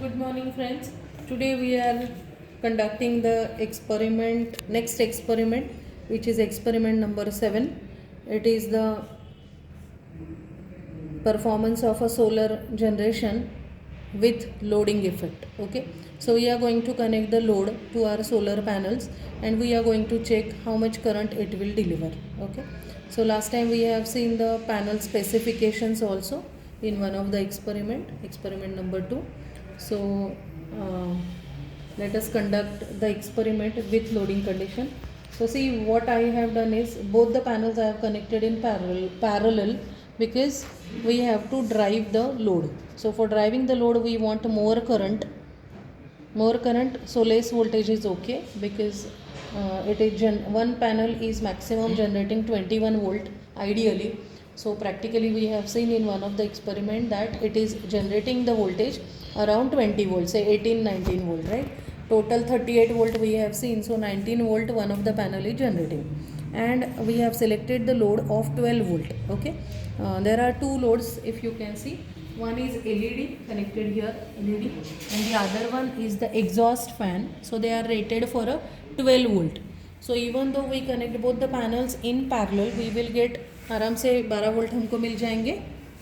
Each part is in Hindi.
Good morning, friends. Today we are conducting the next experiment, which is experiment number 7. It is the performance of a solar generation with loading effect. Okay, so we are going to connect the load to our solar panels and we are going to check how much current it will deliver. Okay, so last time we have seen the panel specifications also in one of the experiment number 2. So let us conduct the experiment with loading condition. So see, what I have done is both the panels I have connected in parallel because we have to drive the load. So for driving the load we want more current, so less voltage is okay because it is one panel is maximum generating 21 volt ideally. So practically we have seen in one of the experiment that it is generating the voltage around 20 volts, say 18-19 volt, right? Total 38 volt we have seen, so 19 volt one of the panel is generating, and we have selected the load of 12 volt. Okay, there are two loads, if you can see. One is LED connected here, LED, and the other one is the exhaust fan. So they are rated for a 12 volt. So even though we connect both the panels in parallel, we will get आराम से 12 वोल्ट हमको मिल जाएंगे,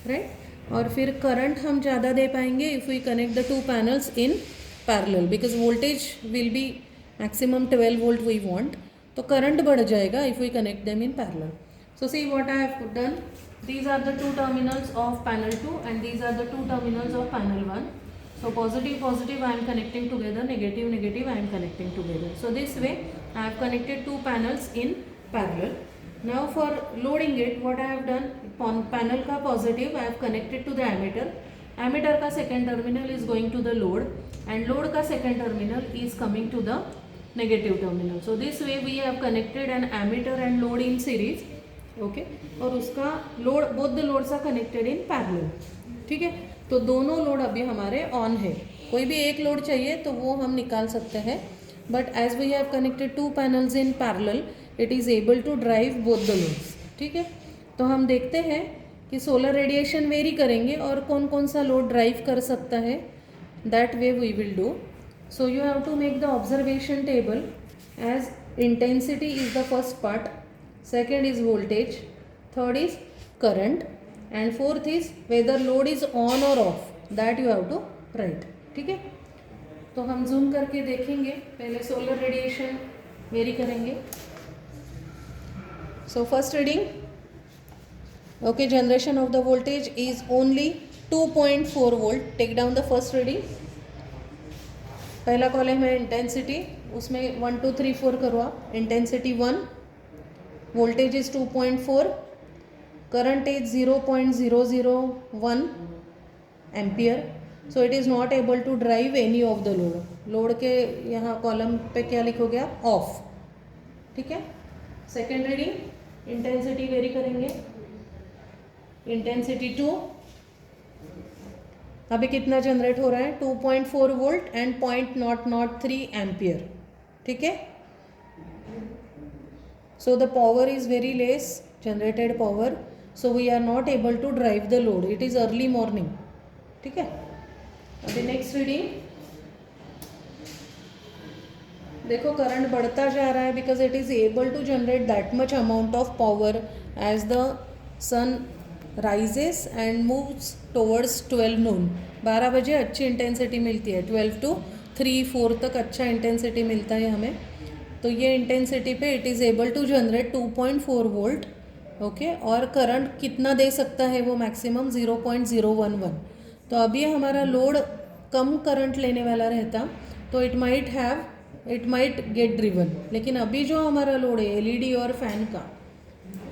राइट? और फिर करंट हम ज़्यादा दे पाएंगे if we connect the two panels in parallel, because voltage will be maximum 12 volt we want, तो करंट बढ़ जाएगा if we connect them in parallel. So see what I have done. These are the two terminals of panel 2 and these are the two terminals of panel 1. So positive I am connecting together, negative I am connecting together. So this way I have connected two panels in parallel. Now for loading it, what I have done, panel का positive I have connected to the ammeter का second terminal is going to the load and load का second terminal is coming to the negative terminal. So this way we have connected an ammeter and load in series. Okay, और उसका load, both the loads are connected in parallel. ठीक है, तो दोनों लोड अभी हमारे ऑन है. कोई भी एक लोड चाहिए तो वो हम निकाल सकते हैं, but as we have connected two panels in parallel it is able to drive both the loads. ठीक है, तो हम देखते हैं कि सोलर रेडिएशन वेरी करेंगे और कौन कौन सा लोड ड्राइव कर सकता है. That way we will do. So you have to make the observation table as intensity is the first part, second is voltage, third is current, and fourth is whether load is on or off, that you have to write. ठीक है, तो हम जूम करके देखेंगे. पहले सोलर रेडिएशन वेरी करेंगे. So first reading, okay, generation of the voltage is only 2.4 volt. Take down the first reading. पहला कॉलम है इंटेंसिटी, उसमें 1 2 3 4 करो आप. Intensity 1, voltage is 2.4, current is 0.001 ampere, so it is not able to drive any of the load. Load के यहाँ कॉलम पे क्या लिखोगे आप? ऑफ. ठीक है, सेकेंड रीडिंग, इंटेंसिटी वेरी करेंगे. इंटेंसिटी 2, अभी कितना जनरेट हो रहा है? 2.4 वोल्ट एंड 0.003 एम्पियर. ठीक है, so the power is very less, generated power, so we are not able to drive the load. It is early morning. ठीक है, अभी नेक्स्ट रीडिंग देखो, करंट बढ़ता जा रहा है because it is able to generate that much amount of power as the sun rises and moves towards 12 noon. 12 बजे अच्छी इंटेंसिटी मिलती है, 12 to 3-4 तक अच्छा इंटेंसिटी मिलता है हमें. तो ये इंटेंसिटी पे it is able to generate 2.4 volt. Okay, और करंट कितना दे सकता है वो? मैक्सिमम 0.011. तो अभी हमारा लोड कम करंट लेने वाला रहता तो इट माइट गेट ड्रिवन, लेकिन अभी जो हमारा लोड है एलईडी और फैन का,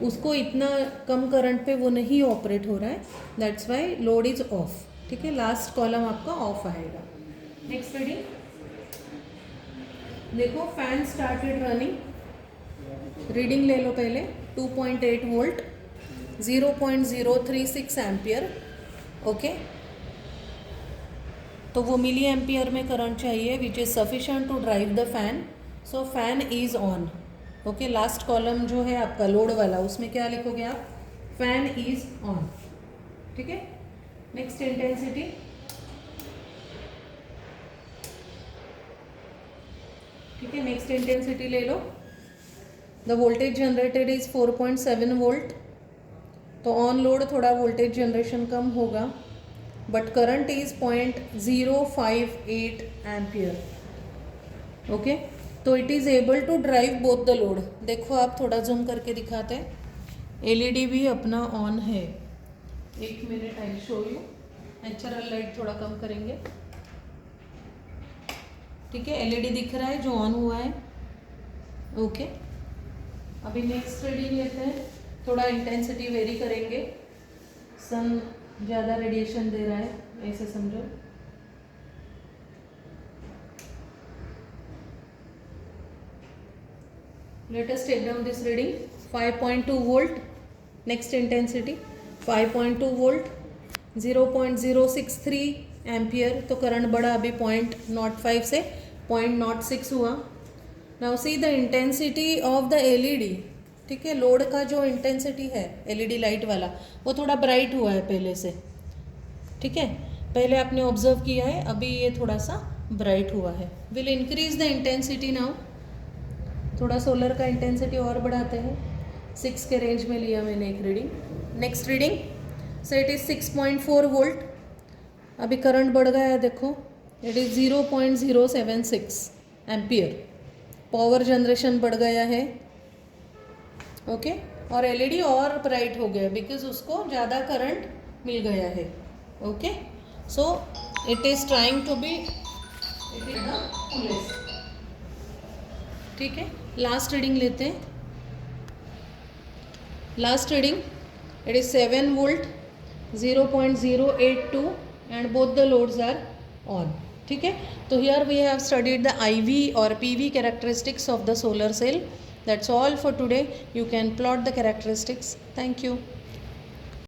उसको इतना कम करंट पे वो नहीं ऑपरेट हो रहा है. That's why load is of. ठीक है, लास्ट कॉलम आपका ऑफ आएगा. नेक्स्ट रीडिंग देखो, फैन स्टार्टेड रनिंग. रीडिंग ले लो पहले. 2.8 वोल्ट, 0.036 एम्पियर. ओके, तो वो मिली एम्पियर में करंट चाहिए which is sufficient to drive the fan. So fan is on. Okay, last column जो है आपका लोड वाला, उसमें क्या लिखोगे आप? Fan is on. ठीक है, नेक्स्ट इंटेंसिटी ठीक है, नेक्स्ट इंटेंसिटी ले लो. The voltage generated is 4.7 volt. तो ऑन लोड थोड़ा वोल्टेज जनरेशन कम होगा, but current is 0.058 ampere. Okay, तो it is able to drive both the load. देखो आप थोड़ा जूम करके दिखाते हैं. एलईडी भी अपना ऑन है. 1 minute I show you. Natural light थोड़ा कम करेंगे. ठीक है, एलईडी दिख रहा है जो ऑन हुआ है. ओके, अभी नेक्स्ट रीडिंग लेते हैं. थोड़ा इंटेंसिटी वेरी करेंगे. सन ज़्यादा रेडिएशन दे रहा है, ऐसे समझो. Let us take down this reading. 5.2 volt. Next intensity 5.2 volt. 0.063 ampere. तो करंट बढ़ा अभी 0.05 से 0.06 हुआ. Now see the intensity of the LED. ठीक है, लोड का जो इंटेंसिटी है एलईडी लाइट वाला वो थोड़ा ब्राइट हुआ है पहले से. ठीक है, पहले आपने ऑब्जर्व किया है, अभी ये थोड़ा सा ब्राइट हुआ है. Will increase the intensity now. थोड़ा सोलर का इंटेंसिटी और बढ़ाते हैं. 6 के रेंज में लिया मैंने एक reading. Next reading so it is 6.4 volt. अभी करंट बढ़ गया है, देखो it is 0.076 ampere. Power generation बढ़ गया है. ओके, और एलईडी और ब्राइट हो गया बिकॉज उसको ज़्यादा करंट मिल गया है. Okay, so it is trying to be it is the fullest. ठीक है, लास्ट रीडिंग लेते हैं. Last reading it is 7 volt 0.082 and both the loads are on. ठीक है, तो here we have studied the IV और PV characteristics of the solar cell. That's all for today. You can plot the characteristics. Thank you.